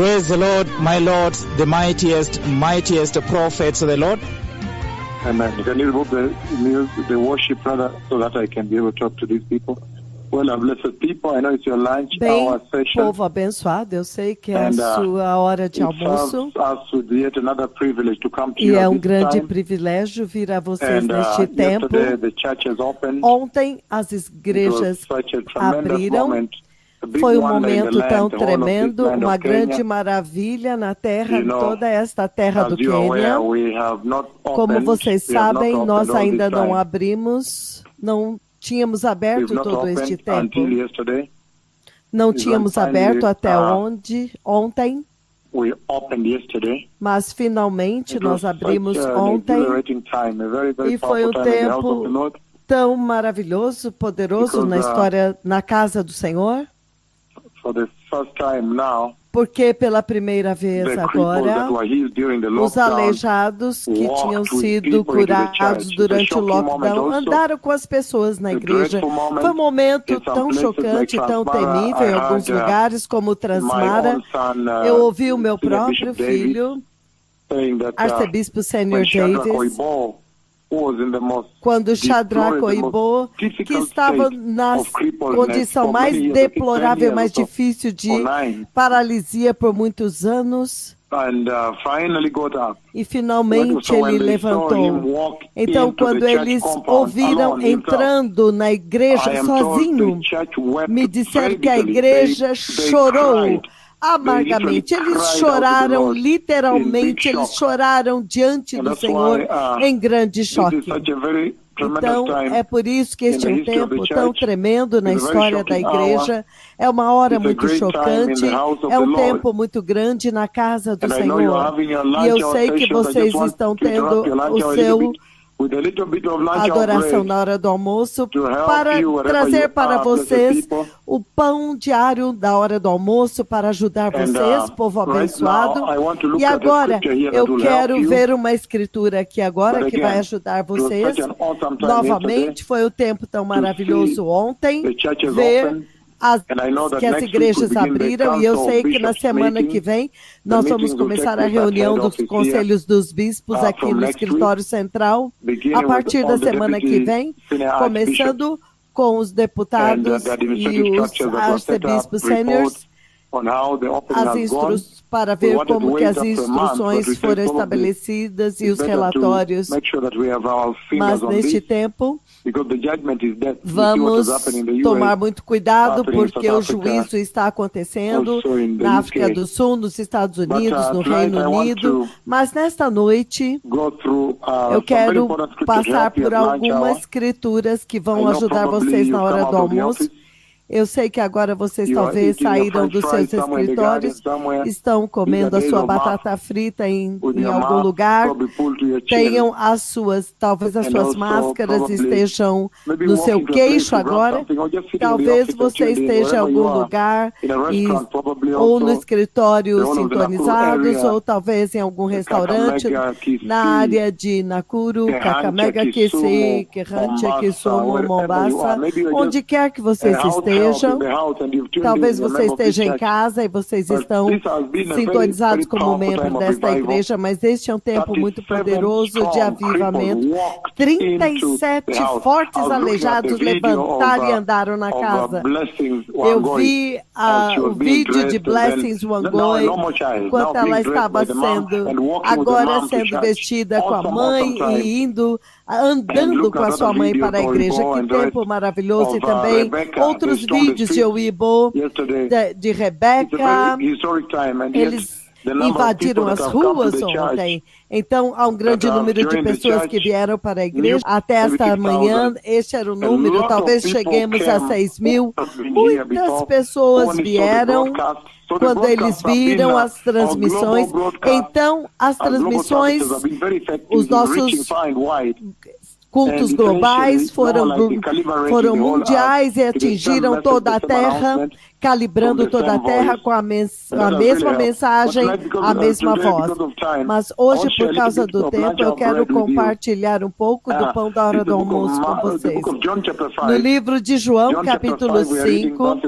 Praise the Lord, my Lord, the mightiest prophets of the Lord. Amen. Can you remove the worship, brother, so that I can be able to talk to these people? Well, blessed people, I know it's your lunch hour session. Povo abençoado, eu sei que é a sua hora de almoço. E é um grande privilégio vir a vocês neste tempo. Ontem as igrejas abriram. Foi um momento tão tremendo, uma grande maravilha na terra, em toda esta terra do Quênia. Como vocês sabem, nós ainda não abrimos, não tínhamos aberto todo este tempo. Não tínhamos aberto até ontem. Mas finalmente nós abrimos ontem. E foi um tempo tão maravilhoso, poderoso na história, na casa do Senhor. Porque pela primeira vez agora, os aleijados que tinham sido curados durante o lockdown andaram com as pessoas na igreja. Foi um momento tão chocante, tão temível em alguns lugares, como Transmara. Eu ouvi o meu próprio filho, arcebispo Senior Davis, quando Shadrach Oibo, que estava na condição mais deplorável, mais difícil de paralisia por muitos anos, e finalmente ele levantou. Então, quando eles ouviram entrando na igreja sozinho, me disseram que a igreja chorou amargamente. Eles choraram, literalmente, eles choraram diante do Senhor em grande choque. Então, é por isso que este é um tempo tão tremendo na história da igreja. É uma hora muito chocante, é um tempo muito grande na casa do Senhor. E eu sei que vocês estão tendo o seu adoração na hora do almoço para trazer para vocês o pão diário da hora do almoço para ajudar vocês, povo abençoado. E agora eu quero ver uma escritura aqui agora que vai ajudar vocês. Novamente, foi um tempo tão maravilhoso ontem ver que as igrejas abriram, e eu sei que na semana que vem nós vamos começar a reunião dos conselhos dos bispos aqui no escritório central, a partir da semana que vem, começando com os deputados e os arcebispos sêniores, para ver como que as instruções foram estabelecidas e os relatórios. Mas neste tempo, vamos tomar muito cuidado, porque o juízo está acontecendo na África do Sul, nos Estados Unidos, no Reino Unido. Mas nesta noite, eu quero passar por algumas escrituras que vão ajudar vocês na hora do almoço. Eu sei que agora vocês talvez saíram dos seus escritórios, estão comendo a sua batata frita em algum lugar, tenham talvez as suas máscaras estejam no seu queixo agora, talvez você esteja em algum lugar ou no escritório sintonizados, ou talvez em algum restaurante na área de Nakuru, Kakamega, Kisii, Keranche, Kisumu, Mombasa, onde quer que vocês estejam. Talvez você esteja em casa e vocês estão sintonizados como membro desta igreja, mas este é um tempo muito poderoso de avivamento. 37 fortes aleijados levantaram e andaram na casa. Eu vi o vídeo de Blessings Wangoi, enquanto ela estava agora sendo vestida com a mãe e andando com a sua mãe para a igreja. Que tempo maravilhoso! E também outros vídeos de Oibo, de Rebeca. Eles invadiram as ruas ontem. Então, há um grande número de pessoas que vieram para a igreja. Até esta manhã, este era o número, talvez cheguemos a 6.000. Muitas pessoas vieram quando eles viram as transmissões. Então, as transmissões, os nossos cultos globais foram mundiais e atingiram toda a terra. calibrando toda a terra com a mesma mensagem, a mesma voz. Mas hoje, por causa do tempo, eu quero compartilhar um pouco do pão da hora do almoço com vocês. No livro de João, capítulo 5,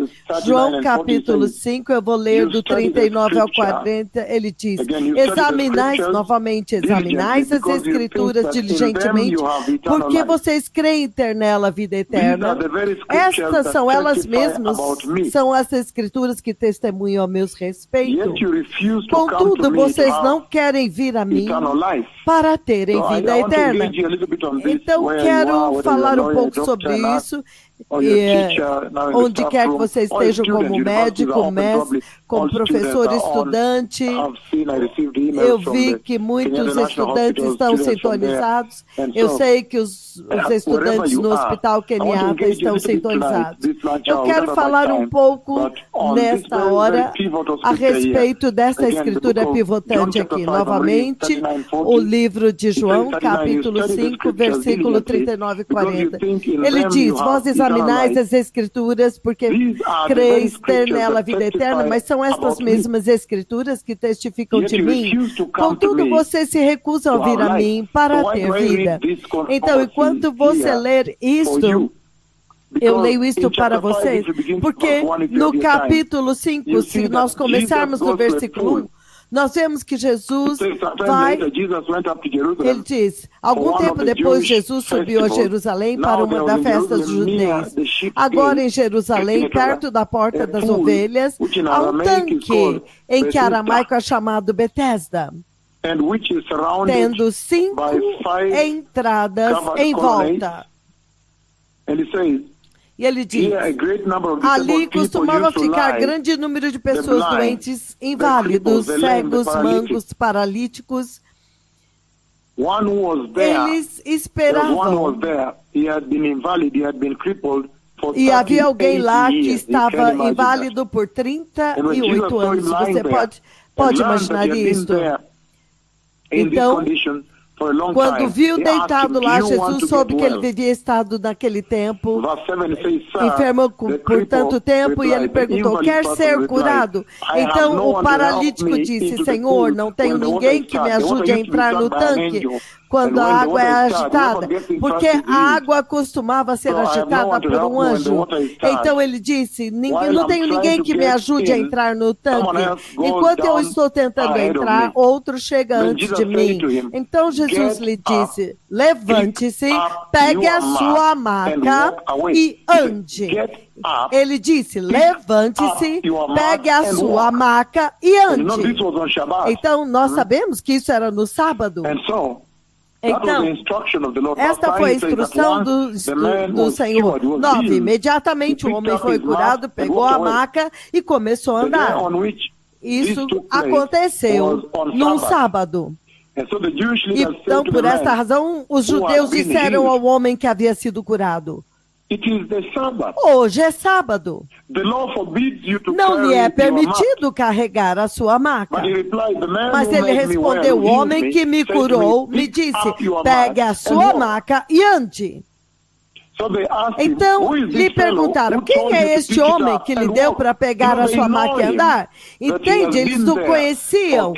João, capítulo 5, eu vou ler do 39 ao 40, ele diz: examinais, novamente, examinais as Escrituras diligentemente, porque vocês creem ter nela a vida eterna. Estas são elas mesmas, são as Escrituras que testemunham a meus respeitos. Contudo, vocês não querem vir a mim para terem vida eterna. Então, quero falar um pouco sobre isso. Onde quer que você esteja, como médico, mestre, como professor, estudante, eu vi que muitos estudantes estão sintonizados. Eu sei que os estudantes no Hospital Kenyatta estão sintonizados. Eu quero falar um pouco nesta hora a respeito dessa escritura pivotante aqui. Novamente, o livro de João, capítulo 5, versículo 39 e 40. Ele diz: vós examinais as Escrituras, porque creis ter nela a vida eterna, mas são estas mesmas Escrituras que testificam de mim. Contudo, vocês se recusam a vir a mim para ter vida. Então, enquanto você ler isto, eu leio isto para vocês, porque no capítulo 5, se nós começarmos no versículo 1, nós vemos que Jesus vai, ele diz, algum tempo depois Jesus subiu a Jerusalém para uma das festas dos judeus. Agora em Jerusalém, perto da porta das ovelhas, há um tanque em que aramaico é chamado Betesda, tendo 5 entradas em volta. E ele diz, ali costumava ficar grande número de pessoas doentes, inválidos, cegos, mancos, paralíticos. Eles esperavam. E havia alguém lá que estava inválido por 38 anos. Você pode imaginar isso? Então, quando viu deitado lá, Jesus soube que ele vivia estado naquele tempo, enfermou por tanto tempo, e ele perguntou, quer ser curado? Então o paralítico disse, Senhor, não tenho ninguém que me ajude a entrar no tanque quando a água é agitada, porque a água costumava ser agitada por um anjo. Então ele disse, não tenho ninguém que me ajude a entrar no tanque. Enquanto eu estou tentando entrar, outro chega antes de mim. Então Jesus lhe disse, levante-se, pegue a sua maca e ande. Ele disse, levante-se, pegue a sua maca e ande. Então nós sabemos que isso era no sábado. Então, esta foi a instrução do Senhor. 9. Imediatamente o homem foi curado, pegou a maca e começou a andar. Isso aconteceu num sábado. Então, por esta razão, os judeus disseram ao homem que havia sido curado, hoje é sábado. Não lhe é permitido carregar a sua maca. Mas ele respondeu, o homem que me curou me disse, pegue a sua maca e ande. Então lhe perguntaram, quem é este homem que lhe deu para pegar a sua maca e andar? Entende? Eles não conheciam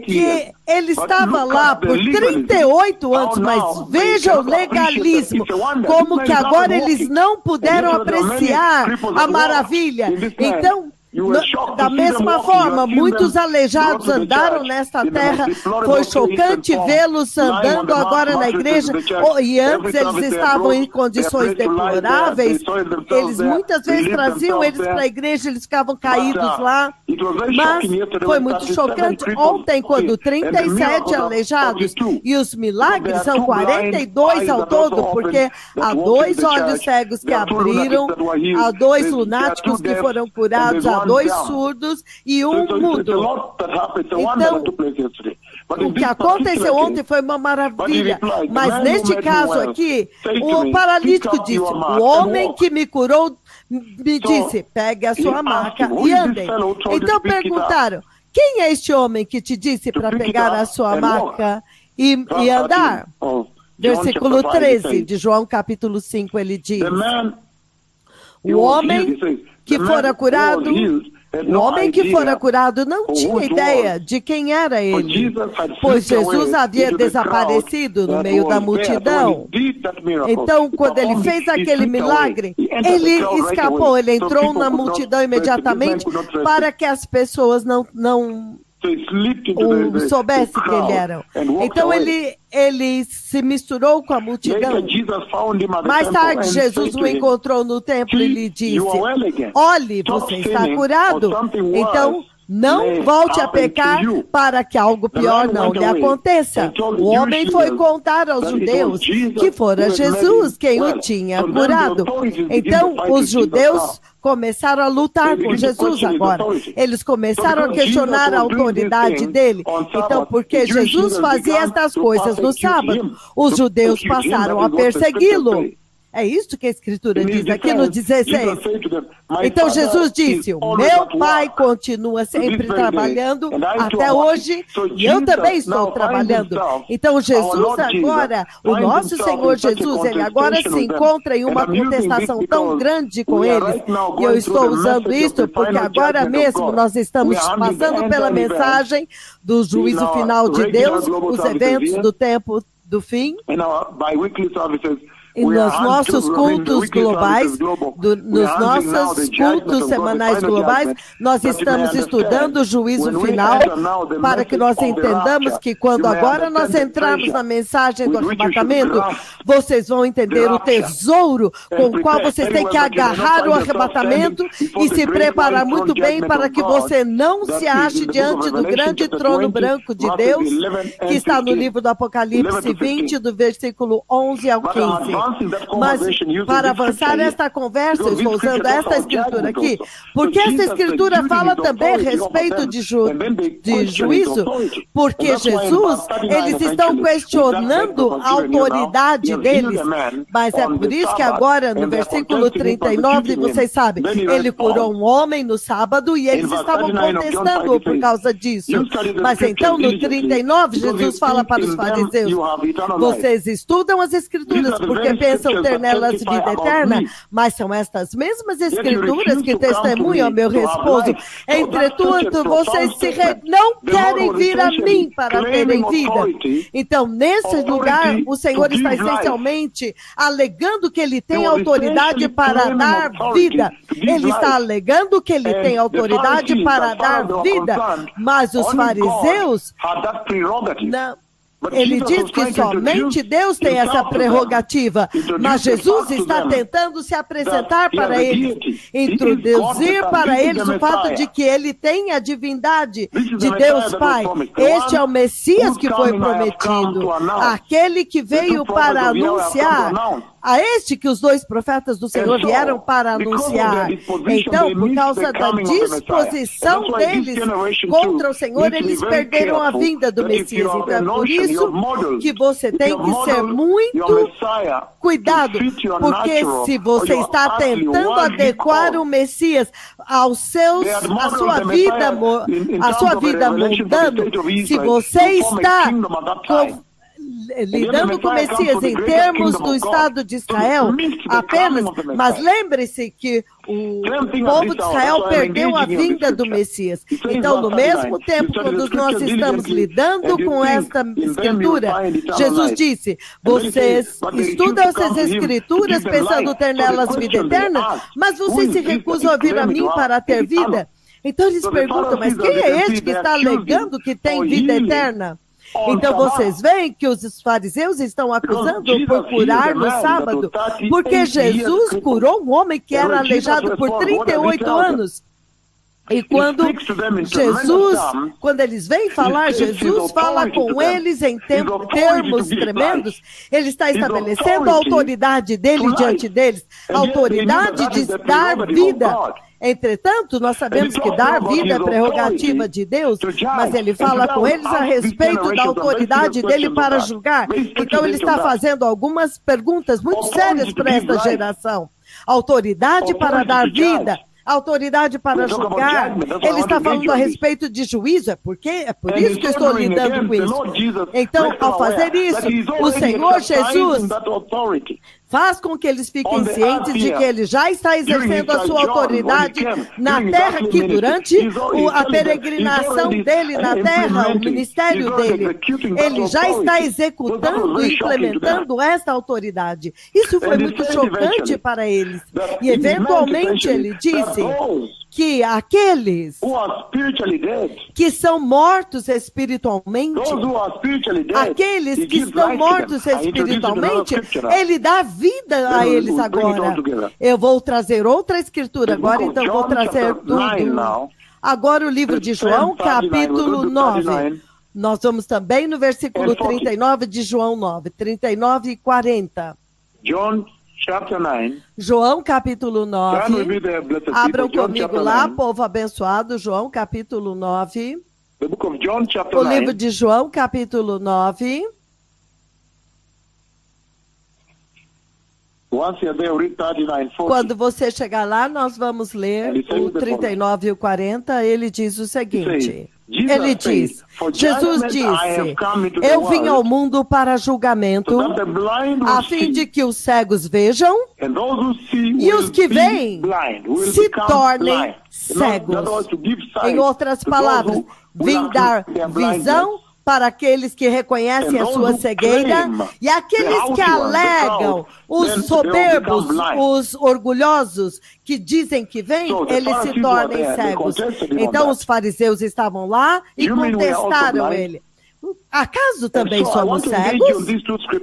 que ele estava lá por 38 anos, mas veja o legalismo, como que agora eles não puderam apreciar a maravilha. Então, da mesma forma, muitos aleijados andaram nesta terra. Foi chocante vê-los andando agora na igreja. E antes eles estavam em condições deploráveis. Eles muitas vezes traziam eles para a igreja, eles ficavam caídos lá. Mas foi muito chocante ontem, quando 37 aleijados, e os milagres são 42 ao todo, porque há 2 olhos cegos que abriram, há 2 lunáticos que foram curados, há 2 surdos e um mudo. Então, o que aconteceu ontem foi uma maravilha. Mas neste caso aqui, o paralítico disse, o homem que me curou me disse, pegue a sua maca e andem. Então perguntaram, quem é este homem que te disse para pegar a sua maca e andar? Versículo 13 de João capítulo 5, ele diz, O homem que fora curado, não tinha ideia de quem era ele, pois Jesus havia desaparecido no meio da multidão. Então, quando ele fez aquele milagre, ele escapou, ele entrou na multidão imediatamente para que as pessoas não soubesse que ele era. Então ele se misturou com a multidão. Mais tarde, Jesus o encontrou no templo e lhe disse: olhe, você está curado. Então, não volte a pecar para que algo pior não lhe aconteça. O homem foi contar aos judeus que fora Jesus quem o tinha curado. Então, os judeus começaram a lutar com Jesus agora. Eles começaram a questionar a autoridade dele. Então, porque Jesus fazia estas coisas no sábado, os judeus passaram a persegui-lo. É isso que a Escritura diz aqui no 16. Então Jesus disse: o meu Pai continua sempre trabalhando até hoje e eu também estou trabalhando. Então Jesus agora, o nosso Senhor Jesus, ele agora se encontra em uma contestação tão grande com eles. E eu estou usando isso porque agora mesmo nós estamos passando pela mensagem do juízo final de Deus, os eventos do tempo do fim. E nos nossos cultos globais, nos nossos cultos semanais globais, nós estamos estudando o juízo final para que nós entendamos que quando agora nós entrarmos na mensagem do arrebatamento, vocês vão entender o tesouro com o qual vocês têm que agarrar o arrebatamento e se preparar muito bem para que você não se ache diante do grande trono branco de Deus, que está no livro do Apocalipse 20, do versículo 11 ao 15. Mas para avançar esta conversa, eu estou usando esta escritura aqui, porque esta escritura fala também a respeito de juízo, porque Jesus, eles estão questionando a autoridade deles, mas é por isso que agora no versículo 39, vocês sabem, ele curou um homem no sábado e eles estavam contestando por causa disso. Mas então no 39, Jesus fala para os fariseus: vocês estudam as escrituras porque pensam ter nelas vida eterna, mas são estas mesmas escrituras que testemunham a meu resposo. Entretanto, vocês não querem vir a mim para terem vida. Então, nesse lugar, o Senhor está essencialmente alegando que ele tem autoridade para dar vida. Ele está alegando que ele tem autoridade para dar vida, mas os fariseus não. Ele diz que somente Deus tem essa prerrogativa, mas Jesus está tentando se apresentar para eles, introduzir para eles o fato de que ele tem a divindade de Deus Pai. Este é o Messias que foi prometido, aquele que veio para anunciar. A este que os dois profetas do Senhor vieram para anunciar. Então, por causa da disposição deles contra o Senhor, eles perderam a vinda do Messias. Então, é por isso que você tem que ser muito cuidado, porque se você está tentando adequar o Messias à sua vida mundana, se você está lidando com o Messias em termos do Estado de Israel apenas, mas lembre-se que o povo de Israel perdeu a vinda do Messias. Então, no mesmo tempo, quando nós estamos lidando com esta escritura, Jesus disse: vocês estudam essas escrituras pensando ter nelas vida eterna, mas vocês se recusam a vir a mim para ter vida. Então eles perguntam: mas quem é este que está alegando que tem vida eterna? Então vocês veem que os fariseus estão acusando por curar no sábado, porque Jesus curou um homem que era aleijado por 38 anos. E quando eles vêm falar, Jesus fala com eles em termos tremendos. Ele está estabelecendo a autoridade dele diante deles, a autoridade de dar vida. Entretanto, nós sabemos que dar vida é prerrogativa de Deus, mas ele fala com eles a respeito da autoridade dele para julgar. Então ele está fazendo algumas perguntas muito sérias para esta geração. Autoridade para dar vida, autoridade para julgar. Ele está falando a respeito de juízo, é por isso que eu estou lidando com isso. Então, ao fazer isso, o Senhor Jesus Faz com que eles fiquem cientes de que ele já está exercendo a sua autoridade na terra, que durante a peregrinação dele na terra, o ministério dele, ele já está executando e implementando essa autoridade. Isso foi muito chocante para eles. E eventualmente ele disse que aqueles que são mortos espiritualmente, aqueles que estão mortos espiritualmente, ele dá vida a eles agora. Eu vou trazer outra escritura agora, então vou trazer tudo. Agora o livro de João, capítulo 9. Nós vamos também no versículo 39 de João 9, 39 e 40. João, capítulo 9. Abram comigo lá, povo abençoado. João, capítulo 9. O livro de João, capítulo 9. Quando você chegar lá, nós vamos ler o 39 e o 40. Ele diz o seguinte. Ele diz, Jesus disse, eu vim ao mundo para julgamento, a fim de que os cegos vejam e os que veem se tornem cegos. Em outras palavras, vim dar visão para aqueles que reconhecem a sua cegueira e aqueles que alegam, os soberbos, os orgulhosos, que dizem que vêm, eles se tornem cegos. Então os fariseus estavam lá e contestaram ele. Acaso também somos cegos?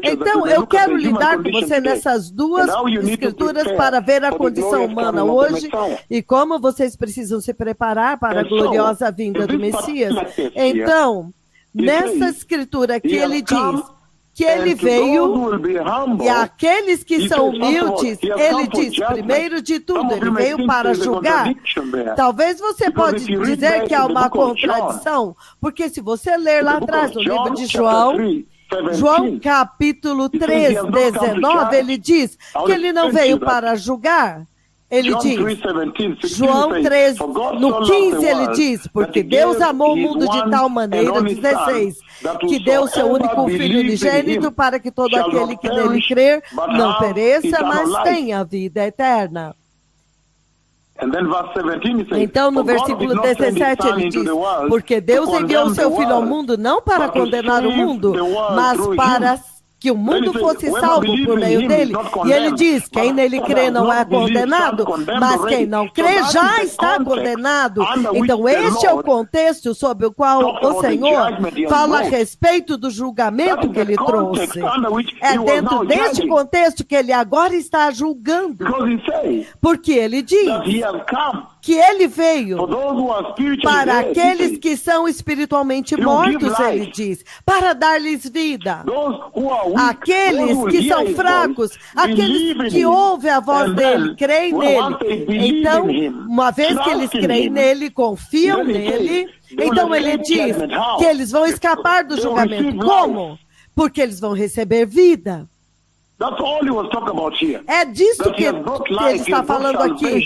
Então eu quero lidar com você nessas duas escrituras para ver a condição humana hoje e como vocês precisam se preparar para a gloriosa vinda do Messias. Então, nessa escritura que ele diz que ele veio, e aqueles que são humildes, ele diz, primeiro de tudo, ele veio para julgar. Talvez você pode dizer que há uma contradição, porque se você ler lá atrás no livro de João, capítulo 3, 19, ele diz que ele não veio para julgar. Ele diz, João 3, no 15 ele diz, porque Deus amou o mundo de tal maneira, 16, que deu o seu único Filho unigênito para que todo aquele que nele crer não pereça, mas tenha vida eterna. Então, no versículo 17, ele diz, porque Deus enviou o seu Filho ao mundo não para condenar o mundo, mas para que o mundo fosse salvo por meio dele. E ele diz, quem nele crê não é condenado, mas quem não crê já está condenado. Então este é o contexto sobre o qual o Senhor fala a respeito do julgamento que ele trouxe. É dentro deste contexto que ele agora está julgando. Porque ele diz que ele veio para aqueles que são espiritualmente mortos, ele diz, para dar-lhes vida. Aqueles que são fracos, aqueles que ouvem a voz dele, creem nele. Então, uma vez que eles creem nele, confiam nele, então ele diz que eles vão escapar do julgamento. Como? Porque eles vão receber vida. É disso que ele está falando aqui.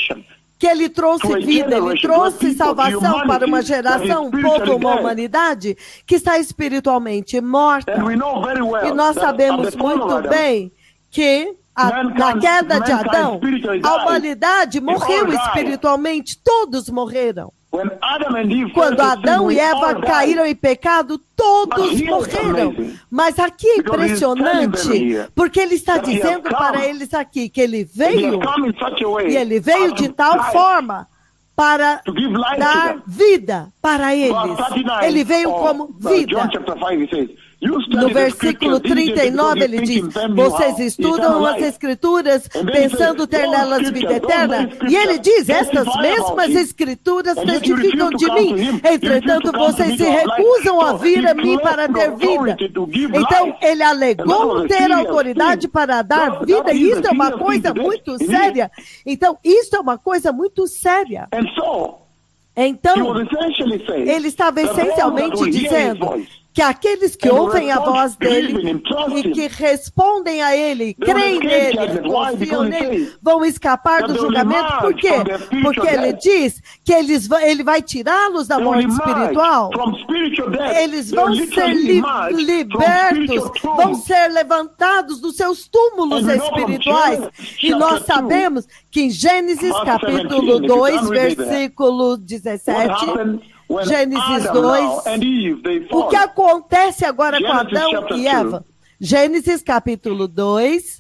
Que ele trouxe vida, ele trouxe salvação para uma geração, um povo, uma humanidade que está espiritualmente morta. E nós sabemos muito bem que na queda de Adão, a humanidade morreu espiritualmente, todos morreram. Quando Adão e Eva caíram em pecado, todos morreram. Mas aqui é impressionante, porque ele está dizendo para eles aqui que ele veio, e ele veio de tal forma para dar vida para eles. Ele veio como vida. No versículo 39 ele diz, vocês estudam as escrituras pensando ter nelas vida eterna. E ele diz, estas mesmas escrituras testificam de mim. Entretanto, vocês se recusam a vir a mim para ter vida. Então, ele alegou ter autoridade para dar vida. E isso é uma coisa muito séria. Então, isso é uma coisa muito séria. Então, ele estava essencialmente dizendo que aqueles que ouvem a voz dele e que respondem a ele, creem nele, confiam nele, vão escapar do julgamento. Por quê? Porque ele diz que ele vai tirá-los da morte espiritual. Eles vão ser libertos, vão ser levantados dos seus túmulos espirituais. E nós sabemos que em Gênesis capítulo 2, versículo 17, Gênesis 2, o que acontece agora com Adão e Eva? Gênesis capítulo 2.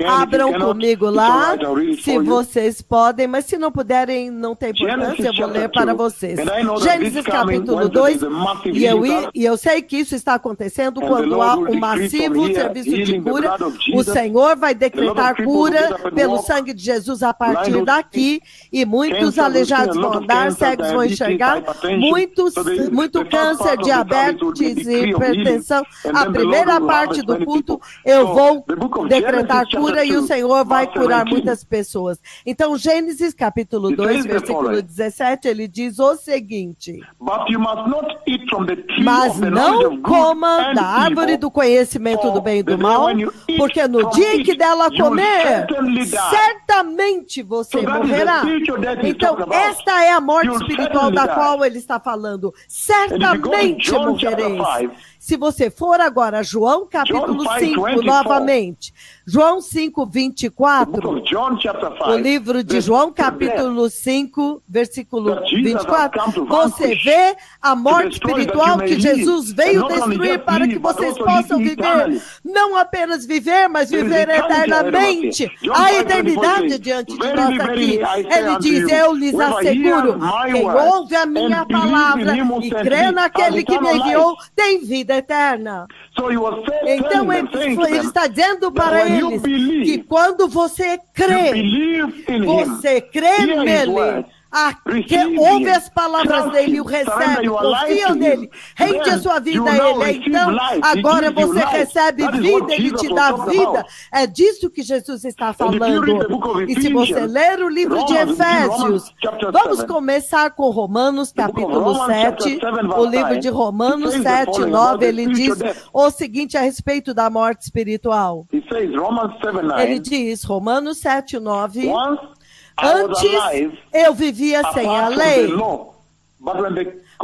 Abram comigo lá, se vocês podem, mas se não puderem, não tem importância, eu vou ler para vocês. Gênesis capítulo 2, e eu sei que isso está acontecendo quando há um massivo serviço de cura. O Senhor vai decretar cura pelo sangue de Jesus a partir daqui, e muitos aleijados vão andar, cegos vão enxergar, muito câncer, diabetes e hipertensão. A primeira parte do culto, eu vou decretar cura e o Senhor vai curar muitas pessoas. Então, Gênesis capítulo 2, versículo 17, ele diz o seguinte: mas não coma da árvore do conhecimento do bem e do mal, porque no dia em que dela comer, certamente você morrerá. Então, esta é a morte espiritual da qual ele está falando. Certamente morrereis. Se você for agora, João capítulo 5, novamente. João 5, 24. O livro de João capítulo 5, versículo 24. Você vê a morte espiritual que Jesus veio destruir para que vocês possam viver. Não apenas viver, mas viver eternamente. A eternidade diante de nós aqui. Ele diz, eu lhes asseguro, quem ouve a minha palavra e crê naquele que me enviou, tem vida eterna. Então ele está dizendo para eles que quando você crê nele, que ouve as palavras dele e o recebe, confia nele, rende a sua vida a ele, então agora você recebe vida, ele te dá vida. É disso que Jesus está falando. E se você ler o livro de Efésios, vamos começar com Romanos capítulo 7, o livro de Romanos 7, 9, ele diz o seguinte a respeito da morte espiritual. Ele diz, Romanos 7, 9, antes eu vivia sem a lei,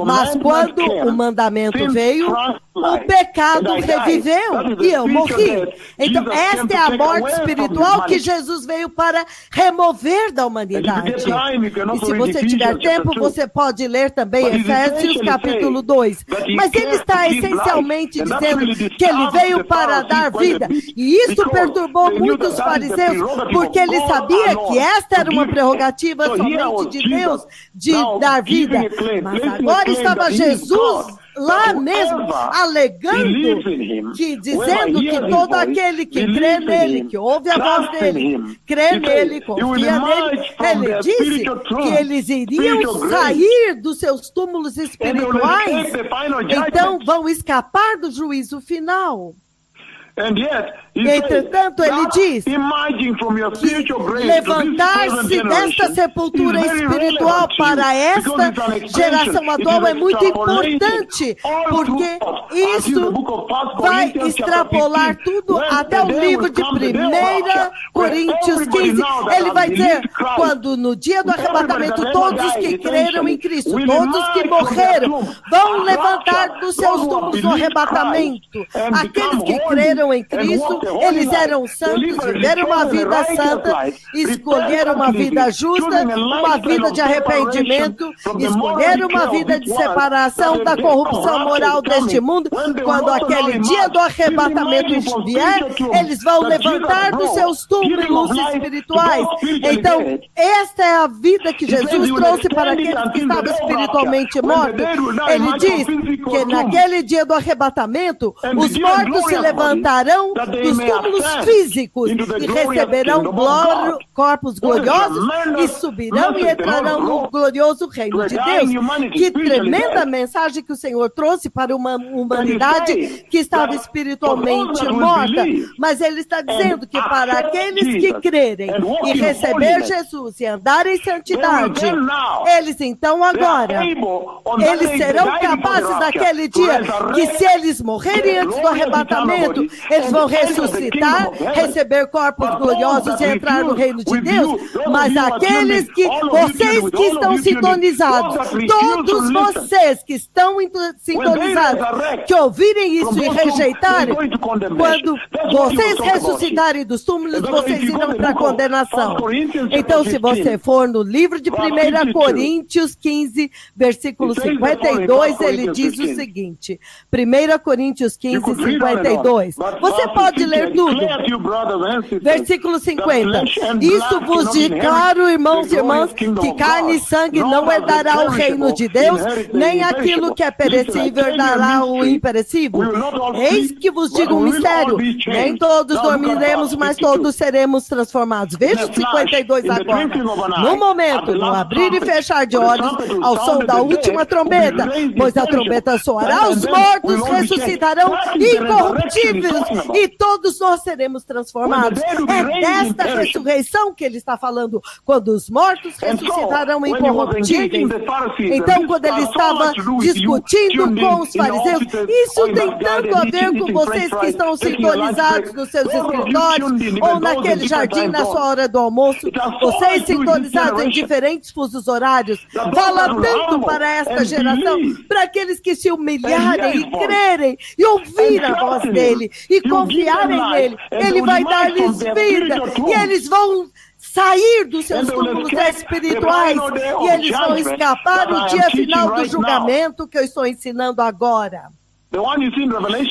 mas quando o mandamento veio, o pecado reviveu e eu morri. Então, esta é a morte espiritual que Jesus veio para remover da humanidade. E se você tiver tempo, você pode ler também Efésios capítulo 2. Mas ele está essencialmente dizendo que ele veio para dar vida. E isso perturbou muitos fariseus, porque ele sabia que esta era uma prerrogativa somente de Deus, de dar vida. Mas agora estava Jesus lá mesmo, alegando, dizendo que todo aquele que crê nele, que ouve a voz dele, crê nele, confia nele, ele disse que eles iriam sair dos seus túmulos espirituais, então vão escapar do juízo final. Entretanto, ele diz que levantar-se desta sepultura espiritual para esta geração atual é muito importante, porque isso vai extrapolar tudo até o livro de 1 Coríntios 15. Ele vai dizer, quando no dia do arrebatamento, todos os que creram em Cristo, todos os que morreram, vão levantar dos seus túmulos no arrebatamento. Aqueles que creram em Cristo, eles eram santos, viveram uma vida santa, escolheram uma vida justa, uma vida de arrependimento, escolheram uma vida de separação da corrupção moral deste mundo. Quando aquele dia do arrebatamento vier, eles vão levantar dos seus túmulos espirituais. Então, esta é a vida que Jesus trouxe para aqueles que estavam espiritualmente mortos. Ele diz que naquele dia do arrebatamento, os mortos se levantarão dos túmulos físicos e receberão corpos gloriosos e subirão e entrarão no glorioso reino de Deus. Que tremenda mensagem que o Senhor trouxe para uma humanidade que estava espiritualmente morta. Mas ele está dizendo que para aqueles aqueles que crerem e receber Jesus e andar em santidade, eles então agora, eles serão capazes naquele dia que se eles morrerem antes do arrebatamento, eles vão ressuscitar, receber corpos gloriosos e entrar no reino de Deus. Mas aqueles que, vocês que estão sintonizados, todos vocês que estão sintonizados, que ouvirem isso e rejeitarem, quando vocês ressuscitarem dos túmulos, vocês irão para a condenação. Então, se você for no livro de 1 Coríntios 15, versículo 52, ele diz o seguinte, 1 Coríntios 15, 52, você pode ler tudo. Versículo 50, isso vos declaro, irmãos e irmãs, que carne e sangue não herdará o reino de Deus, nem aquilo que é perecível herdará o imperecível. Eis que vos digo um mistério, nem todos dormiremos, mas todos seremos transformados. Veja o 52 agora. No momento, no abrir e fechar de olhos, ao som da última trombeta, pois a trombeta soará, os mortos ressuscitarão incorruptíveis e todos nós seremos transformados. É desta ressurreição que ele está falando, quando os mortos ressuscitarão incorruptíveis. Então, quando ele estava discutindo com os fariseus, isso tem tanto a ver com vocês que estão sintonizados nos seus escritórios ou naquele jardim na sua hora do almoço, vocês sintonizados em diferentes fusos horários, fala tanto para esta geração, para aqueles que se humilharem e crerem e ouvir a voz dele e confiarem nele, ele vai dar-lhes vida e eles vão sair dos seus túmulos espirituais e eles vão escapar no dia final do julgamento que eu estou ensinando agora.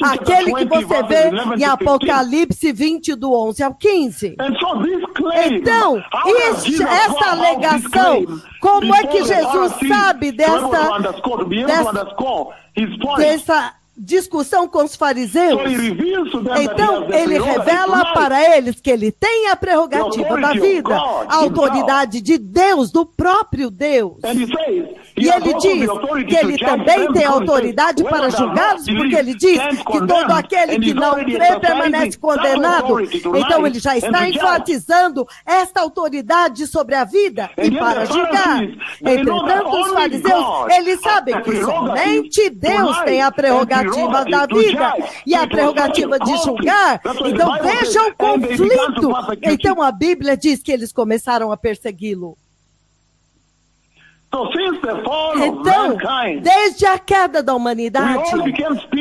Aquele que você vê em Apocalipse 20, do 11 ao 15. Então, essa alegação, como é que Jesus sabe dessa discussão com os fariseus? Então, ele revela para eles que ele tem a prerrogativa da vida, a autoridade de Deus, do próprio Deus. E ele diz que ele também tem autoridade para julgá-los, porque ele diz que todo aquele que não crê permanece condenado. Então, ele já está enfatizando esta autoridade sobre a vida e para julgar. Entretanto, os fariseus, eles sabem que somente Deus tem a prerrogativa da vida e a prerrogativa de julgar. Então veja o conflito. Então a Bíblia diz que eles começaram a persegui-lo. Então, desde a queda da humanidade,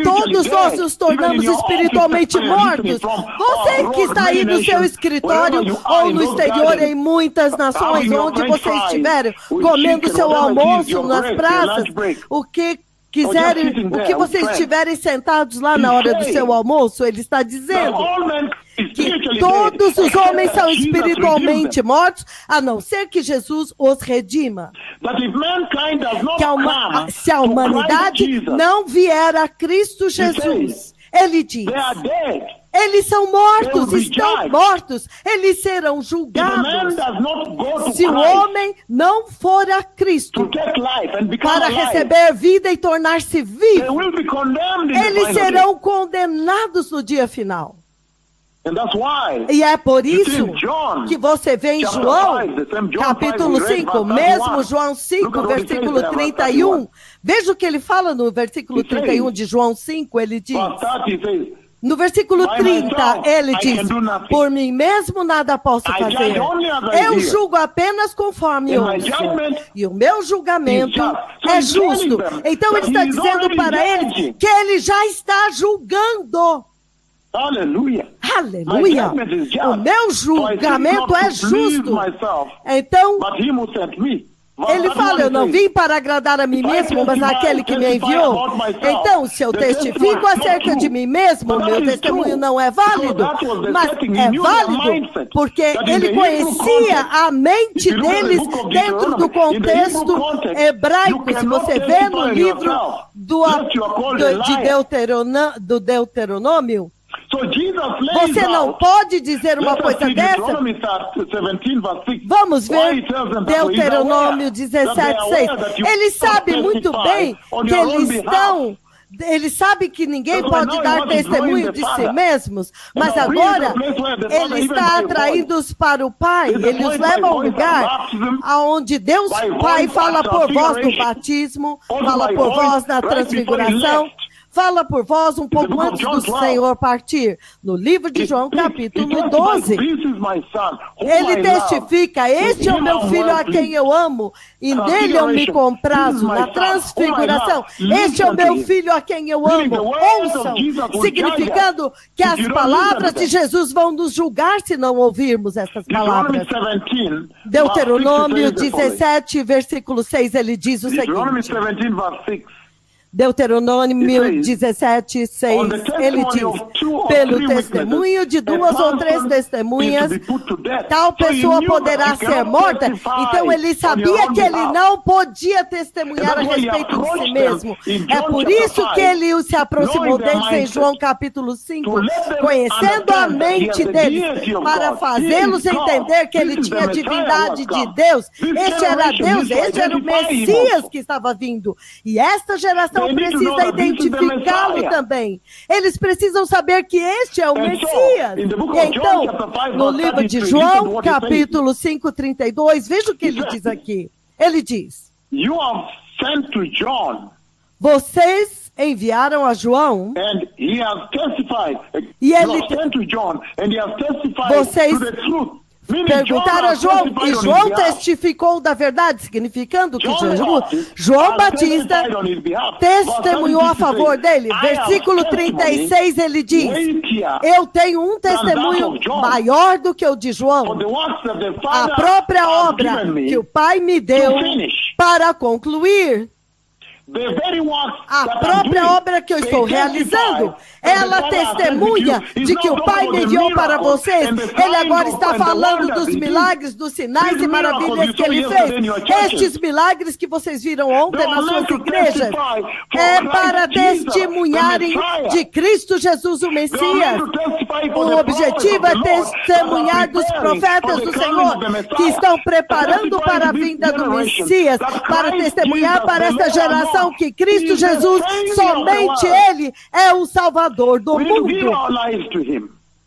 todos nós nos tornamos espiritualmente mortos. Você que está aí no seu escritório ou no exterior, em muitas nações, onde você estiver, comendo seu almoço nas praças, o que vocês estiverem sentados lá na hora do seu almoço, ele está dizendo que todos os homens são espiritualmente mortos, a não ser que Jesus os redima. Que se a humanidade não vier a Cristo Jesus, ele diz, eles são mortos, estão mortos, eles serão julgados. Se o homem não for a Cristo para receber vida e tornar-se vivo, eles serão condenados no dia final. E é por isso que você vê em João, capítulo 5, mesmo João 5, versículo 31, veja o que ele fala no versículo 31 de João 5, ele diz... No versículo 30, ele diz, por mim mesmo nada posso fazer. Eu julgo apenas conforme ouço. E o meu julgamento é justo. Então ele está dizendo para eles que ele já está julgando. Aleluia. Aleluia. O meu julgamento é justo. Então... ele fala, eu não vim para agradar a mim mesmo, mas aquele que me enviou. Então, se eu testifico acerca de mim mesmo, meu testemunho não é válido. Mas é válido porque ele conhecia a mente deles dentro do contexto hebraico. Se você vê no livro do Deuteronômio, você não pode dizer uma coisa dessa. Vamos ver Deuteronômio 17:6. Eles sabem muito bem que eles estão Ele sabe que ninguém pode dar testemunho de si mesmos, mas agora ele está atraindo-os para o Pai. Ele os leva a um lugar onde Deus Pai fala por voz no batismo, fala por voz na transfiguração, fala por voz um pouco antes do Senhor partir. No livro de João, capítulo 12, ele testifica: este é o meu filho a quem eu amo, e nele eu me comprazo. Na transfiguração, este é o meu filho a quem eu amo. Ouçam, significando que as palavras de Jesus vão nos julgar se não ouvirmos essas palavras. Deuteronômio 17, versículo 6, ele diz o seguinte. Deuteronômio 17, 6, ele diz: pelo testemunho de 2 ou 3 testemunhas, tal pessoa poderá ser morta. Então ele sabia que ele não podia testemunhar a respeito de si mesmo. É por isso que ele se aproximou deles em João capítulo 5, conhecendo a mente deles, para fazê-los entender que ele tinha a divindade de Deus. Este era Deus, este era o Messias que estava vindo. E esta geração precisa identificá-lo também. Eles precisam saber que este é o Messias. E então, no livro de João, capítulo 5, 32, veja o que ele diz aqui. Ele diz: vocês enviaram a João, e ele vocês perguntaram a João, e João testificou da verdade, significando que João Batista testemunhou a favor dele. Versículo 36, ele diz: eu tenho um testemunho maior do que o de João, a própria obra que o Pai me deu para concluir. A própria obra que eu estou realizando, ela testemunha de que o Pai me enviou para vocês. Ele agora está falando dos milagres, dos sinais e maravilhas que ele fez. Estes milagres que vocês viram ontem nas suas igrejas é para testemunharem de Cristo Jesus, o Messias. O objetivo é testemunhar dos profetas do Senhor que estão preparando para a vinda do Messias, para testemunhar para esta geração que Cristo Jesus, somente Ele é o Salvador do mundo.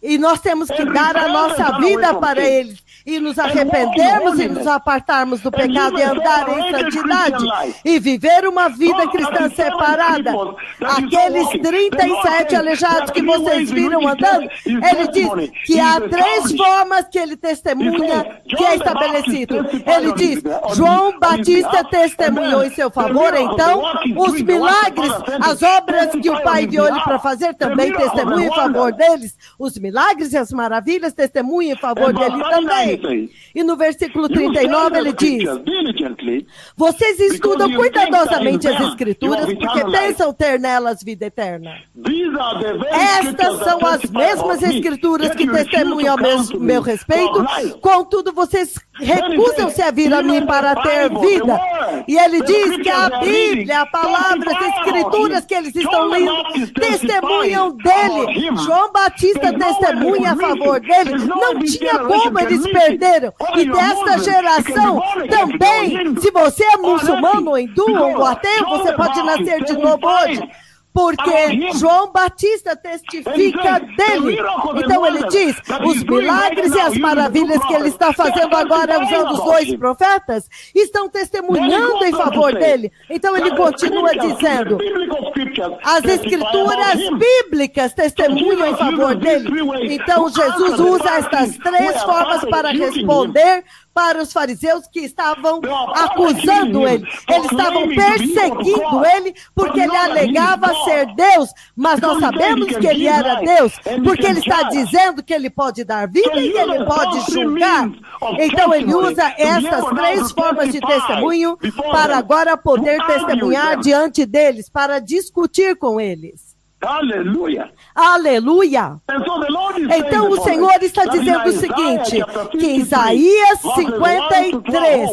E nós temos que dar a nossa vida para Ele, e nos arrependermos e nos apartarmos do pecado e andar em santidade e viver uma vida cristã separada. Aqueles 37 aleijados que vocês viram andando, ele diz que há 3 formas que ele testemunha que é estabelecido. Ele diz: João Batista testemunhou em seu favor, então os milagres, as obras que o Pai enviou ele para fazer, também testemunham em favor deles. Os milagres e as maravilhas testemunham em favor dele também. E no versículo 39 ele diz: vocês estudam cuidadosamente as Escrituras, porque pensam ter nelas vida eterna. Estas são as mesmas Escrituras que testemunham ao meu respeito, contudo vocês recusam-se a vir a mim para ter vida. E ele diz que a Bíblia, a palavra, as Escrituras que eles estão lendo, testemunham dele. João Batista testemunha a favor dele. Não tinha como eles perderam. E desta geração também, se você é muçulmano, ou hindu, ou ateu, você pode nascer de novo hoje. Porque João Batista testifica dele. Então ele diz: os milagres e as maravilhas que ele está fazendo agora usando os 2 profetas estão testemunhando em favor dele. Então ele continua dizendo: as Escrituras bíblicas testemunham em favor dele. Então Jesus usa estas 3 formas para responder para os fariseus que estavam acusando ele. Eles estavam perseguindo ele porque ele alegava ser Deus, mas nós sabemos que ele era Deus, porque ele está dizendo que ele pode dar vida e ele pode julgar. Então ele usa essas 3 formas de testemunho para agora poder testemunhar diante deles, para discutir com eles. Aleluia! Aleluia! Então o Senhor está dizendo o seguinte, que em Isaías 53,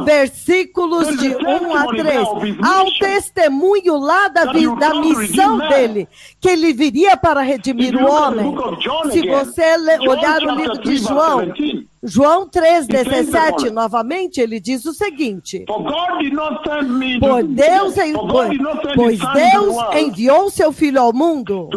versículos de 1 a 3, há um testemunho lá da missão dele, que ele viria para redimir o homem. Se você olhar o livro de João, João 3,17, novamente, ele diz o seguinte: pois Deus enviou seu Filho ao mundo,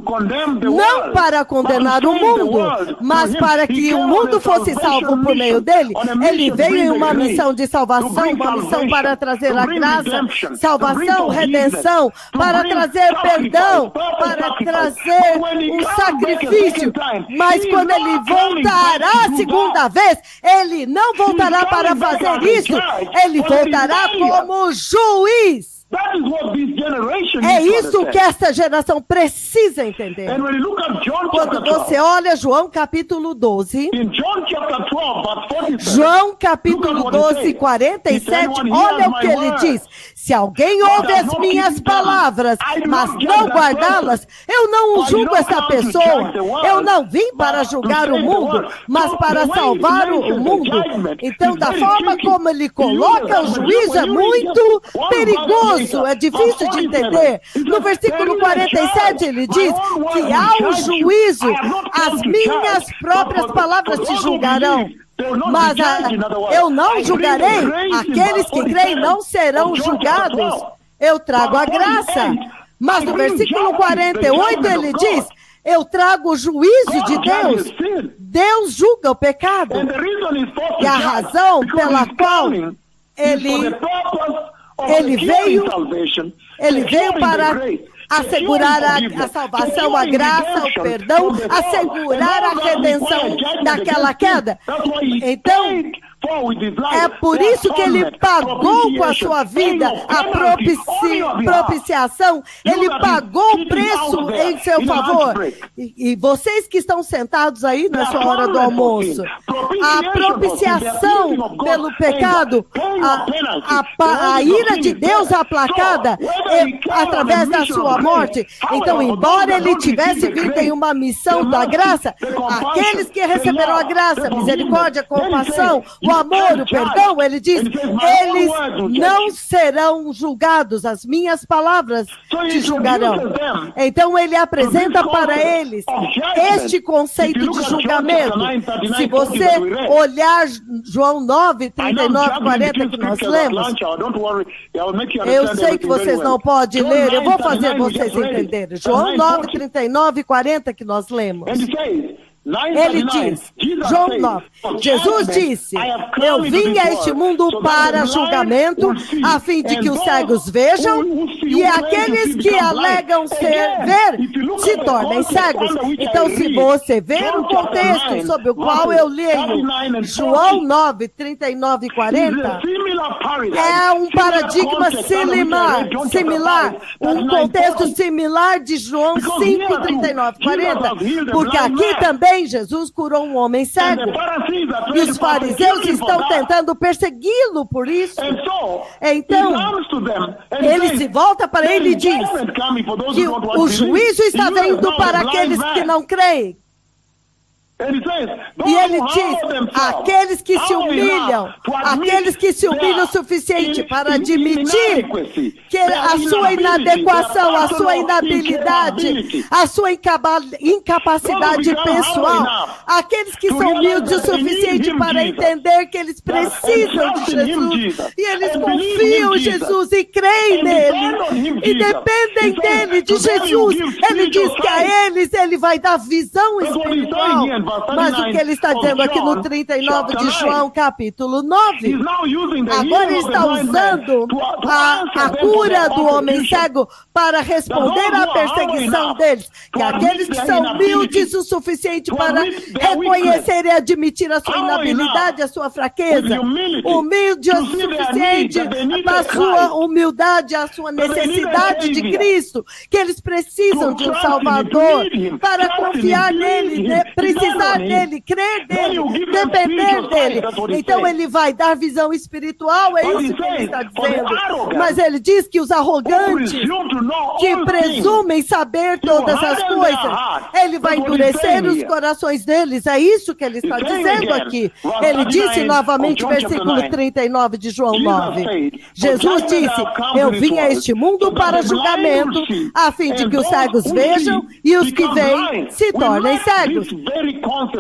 não para condenar o mundo, mas para que o mundo fosse salvo por meio dele. Ele veio em uma missão de salvação, uma missão para trazer a graça, salvação, redenção, para trazer perdão, para trazer um sacrifício. Mas quando ele voltará a segunda vez, ele não voltará para fazer isso, ele voltará como juiz. É isso que esta geração precisa entender. Quando você olha João capítulo 12, João capítulo 12, 47, olha o que ele diz: se alguém ouve as minhas palavras, mas não guardá-las, eu não julgo essa pessoa. Eu não vim para julgar o mundo, mas para salvar o mundo. Então, da forma como ele coloca o juízo, é muito perigoso. É difícil de entender. No versículo 47 ele diz que ao juízo as minhas próprias palavras te julgarão. Mas eu não julgarei, aqueles que creem não serão julgados. Eu trago a graça. Mas no versículo 48 ele diz: eu trago o juízo de Deus. Deus julga o pecado. E a razão pela qual ele veio para assegurar a salvação, a graça, o perdão, assegurar a redenção daquela queda. Então, é por isso que ele pagou com a sua vida a propiciação. Ele pagou o preço em seu favor. E vocês que estão sentados aí na sua hora do almoço, a propiciação pelo pecado, a ira de Deus aplacada através da sua morte. Então, embora ele tivesse vindo em uma missão da graça, aqueles que receberam a graça, misericórdia, compaixão, o amor, o perdão, ele diz, eles não serão julgados, as minhas palavras te julgarão. Então ele apresenta para eles este conceito de julgamento. Se você olhar João 9, 39, 40 que nós lemos, eu sei que vocês não podem ler, eu vou fazer vocês entenderem. João 9, 39 e 40 que nós lemos. Ele diz, João 9, Jesus disse, eu vim a este mundo para julgamento, a fim de que os cegos vejam, e aqueles que alegam ver, se tornem cegos. Então, se você ver o contexto sobre o qual eu leio, João 9, 39 e 40, é um paradigma similar, um contexto similar de João 5, 39 e 40, porque aqui também Jesus curou um homem cego. E os fariseus estão tentando persegui-lo por isso. Então, ele se volta para ele e diz que o juízo está vindo para aqueles que não creem. E ele diz, aqueles que se humilham o suficiente para admitir que a sua inadequação, a sua inabilidade, a sua incapacidade pessoal, aqueles que são humildes o suficiente para entender que eles precisam de Jesus, e eles confiam em Jesus e creem nele, e dependem dele, de Jesus. Ele diz que a eles ele vai dar visão espiritual. Mas o que ele está dizendo aqui no 39 de João, capítulo 9, agora ele está usando a cura do homem cego para responder à perseguição deles. Que aqueles que são humildes o suficiente para reconhecer e admitir a sua inabilidade, a sua fraqueza, humilde o suficiente para a sua humildade, a sua necessidade de Cristo, que eles precisam de um Salvador, para confiar nele, precisar dele, crer nele, depender dele. Então ele vai dar visão espiritual, é isso que ele está dizendo. Mas ele diz que os arrogantes, que presumem saber todas as coisas, ele vai endurecer os corações deles, é isso que ele está dizendo aqui. Ele disse novamente, versículo 39 de João 9, Jesus disse, eu vim a este mundo para julgamento, a fim de que os cegos vejam e os que veem se tornem cegos.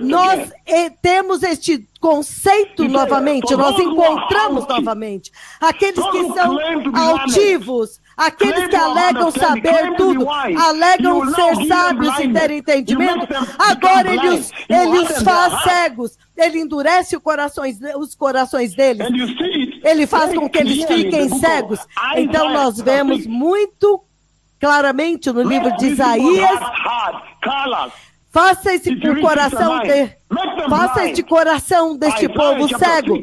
Nós temos este conceito novamente, nós encontramos novamente. Aqueles que são altivos, aqueles que alegam saber tudo, alegam ser sábios e ter entendimento, agora ele os faz cegos, ele endurece os corações deles, ele faz com que eles fiquem cegos. Então nós vemos muito claramente no livro de Isaías, faça este coração deste povo cego.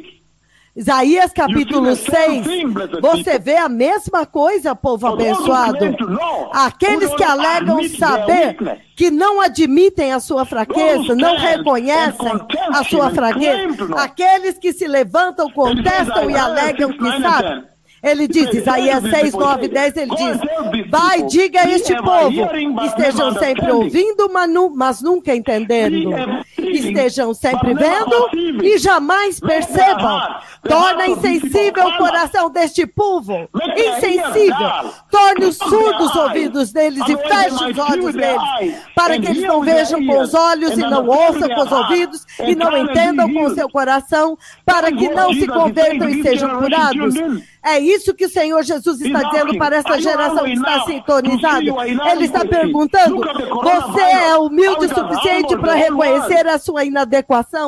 Isaías capítulo 6, você vê a mesma coisa, povo abençoado. Aqueles que alegam saber, que não admitem a sua fraqueza, não reconhecem a sua fraqueza, aqueles que se levantam, contestam e alegam que sabem. Ele diz, Isaías 6, 9, 10, ele diz, vai, diga a este povo, estejam sempre ouvindo, mas nunca entendendo. Estejam sempre vendo e jamais percebam. Torna insensível o coração deste povo. Insensível. Torne os surdos os ouvidos deles e feche os olhos deles, para que eles não vejam com os olhos e não ouçam com os ouvidos e não entendam com o seu coração, para que não se convertam e sejam curados. É isso que o Senhor Jesus está dizendo para essa geração que está sintonizada. Ele está perguntando, você é humilde o suficiente para reconhecer a sua inadequação?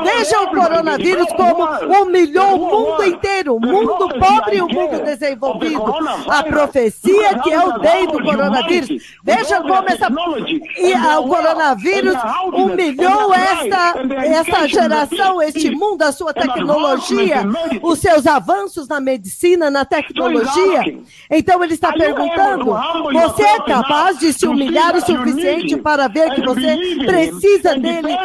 Veja o coronavírus como humilhou o mundo inteiro, o mundo pobre e o mundo desenvolvido. A profecia que eu dei do coronavírus, veja como o coronavírus humilhou essa geração, este mundo, a sua tecnologia, os seus avanços na medicina, na tecnologia. Então ele está perguntando, você é capaz de se humilhar o suficiente para ver que você precisa dele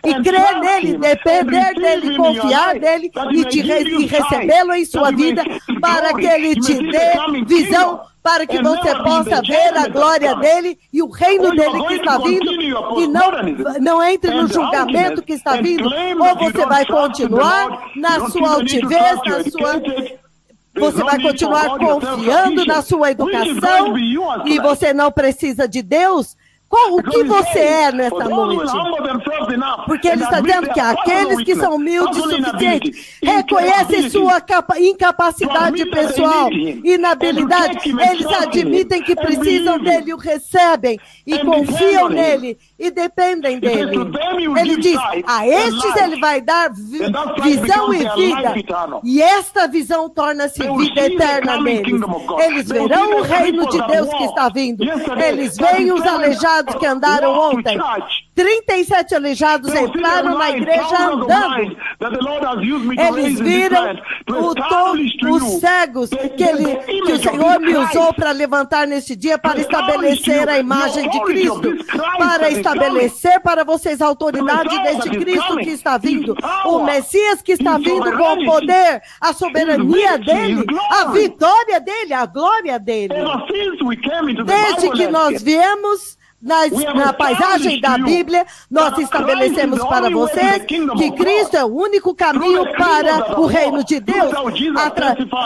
e crer nele, depender dele, confiar nele e recebê-lo em sua vida, para que ele te dê visão, para que você possa ver a glória dele e o reino dele que está vindo, e não entre no julgamento que está vindo, ou você vai continuar na sua altivez, você vai continuar confiando na sua educação e você não precisa de Deus? O que você é nesta noite? Porque ele está dizendo que aqueles que são humildes o suficiente reconhecem sua incapacidade pessoal, inabilidade, eles admitem que precisam dele, o recebem e confiam nele e dependem dele. Ele diz, a estes ele vai dar visão e vida, e esta visão torna-se vida eterna neles. Eles verão o reino de Deus que está vindo. Eles veem os aleijados que andaram ontem. 37 aleijados entraram na igreja andando. Eles viram os cegos que o Senhor me usou para levantar neste dia, para estabelecer a imagem de Cristo, para estabelecer para vocês a autoridade deste Cristo que está vindo, o Messias que está vindo com o poder, a soberania dele, a vitória dele, a glória dele. Desde que nós viemos na paisagem da Bíblia, nós estabelecemos para vocês que Cristo é o único caminho para o reino de Deus,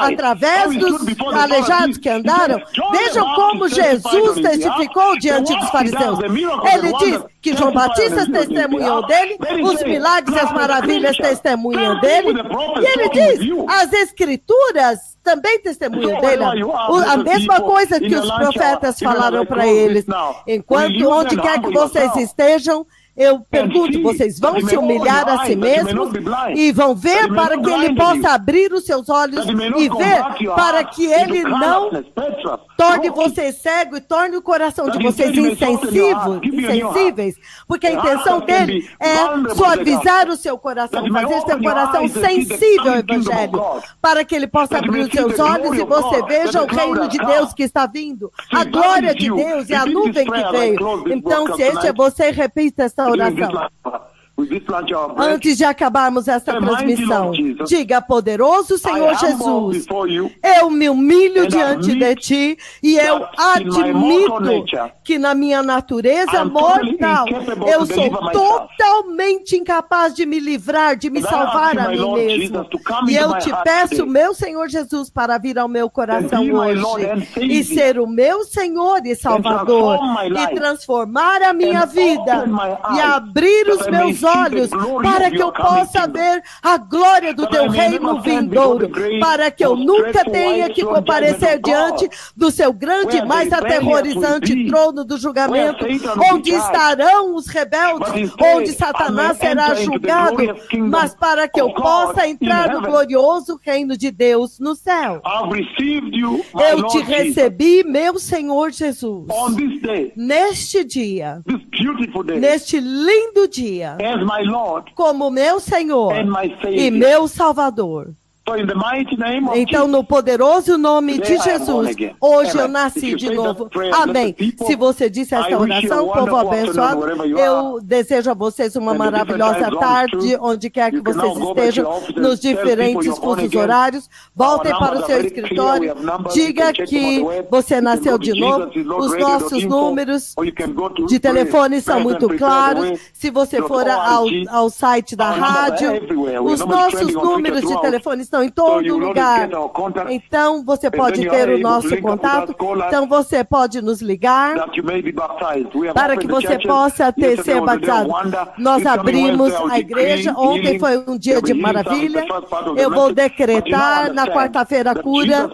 através dos aleijados que andaram. Vejam como Jesus testificou diante dos fariseus. Ele diz que João Batista testemunhou dele, os milagres e as maravilhas testemunham dele, e ele diz, as Escrituras também testemunham dele. A mesma coisa que os profetas falaram para eles. Enquanto, onde quer que vocês estejam, eu pergunto, vocês vão se humilhar a si mesmos e vão ver para que ele possa abrir os seus olhos e ver para que ele não torne você cego e torne o coração de vocês insensíveis, porque a intenção dele é suavizar o seu coração, fazer seu coração sensível ao Evangelho, para que ele possa abrir os seus olhos e você veja o reino de Deus que está vindo, a glória de Deus e a nuvem que veio. Então, se este é você, repita esta oração. Antes de acabarmos esta transmissão, diga: poderoso Senhor Jesus, eu me humilho diante de ti e eu admito que na minha natureza mortal eu sou totalmente incapaz de me livrar, de me salvar a mim mesmo. E eu te peço, meu Senhor Jesus, para vir ao meu coração hoje e ser o meu Senhor e Salvador e transformar a minha vida e abrir os meus olhos para que eu possa ver a glória do teu reino vindouro, para que eu nunca tenha que comparecer diante do seu grande e mais aterrorizante trono do julgamento, onde estarão os rebeldes, onde Satanás será julgado, mas para que eu possa entrar no glorioso reino de Deus no céu. Eu te recebi, meu Senhor Jesus, neste dia, neste lindo dia, como meu Senhor e meu Salvador. Então, no poderoso nome de Jesus, hoje eu nasci de novo. Amém. Se você disse esta oração, povo abençoado, eu desejo a vocês uma maravilhosa tarde, onde quer que vocês estejam, nos diferentes fusos horários. Voltem para o seu escritório, diga que você nasceu de novo. Os nossos números de telefone são muito claros. Se você for ao site da rádio, os nossos números de telefone estão em todo lugar. Então, você pode ter o nosso contato. Então, você pode nos ligar para que você possa ser batizado. Nós abrimos a igreja. Ontem foi um dia de maravilha. Eu vou decretar na quarta-feira a cura.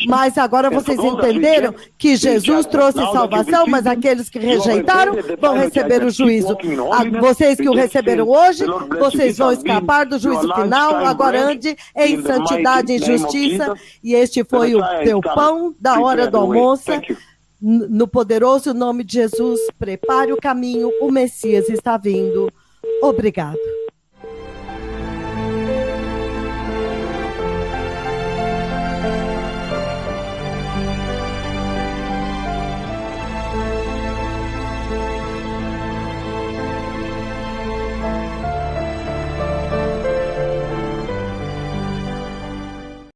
Mas agora vocês entenderam que Jesus trouxe salvação, mas aqueles que rejeitaram vão receber o juízo. Vocês que o receberam hoje, vocês vão escapar do juízo final. Agora ande em santidade e justiça, e este foi o teu pão da hora do almoço. No poderoso nome de Jesus, prepare o caminho, o Messias está vindo. Obrigado.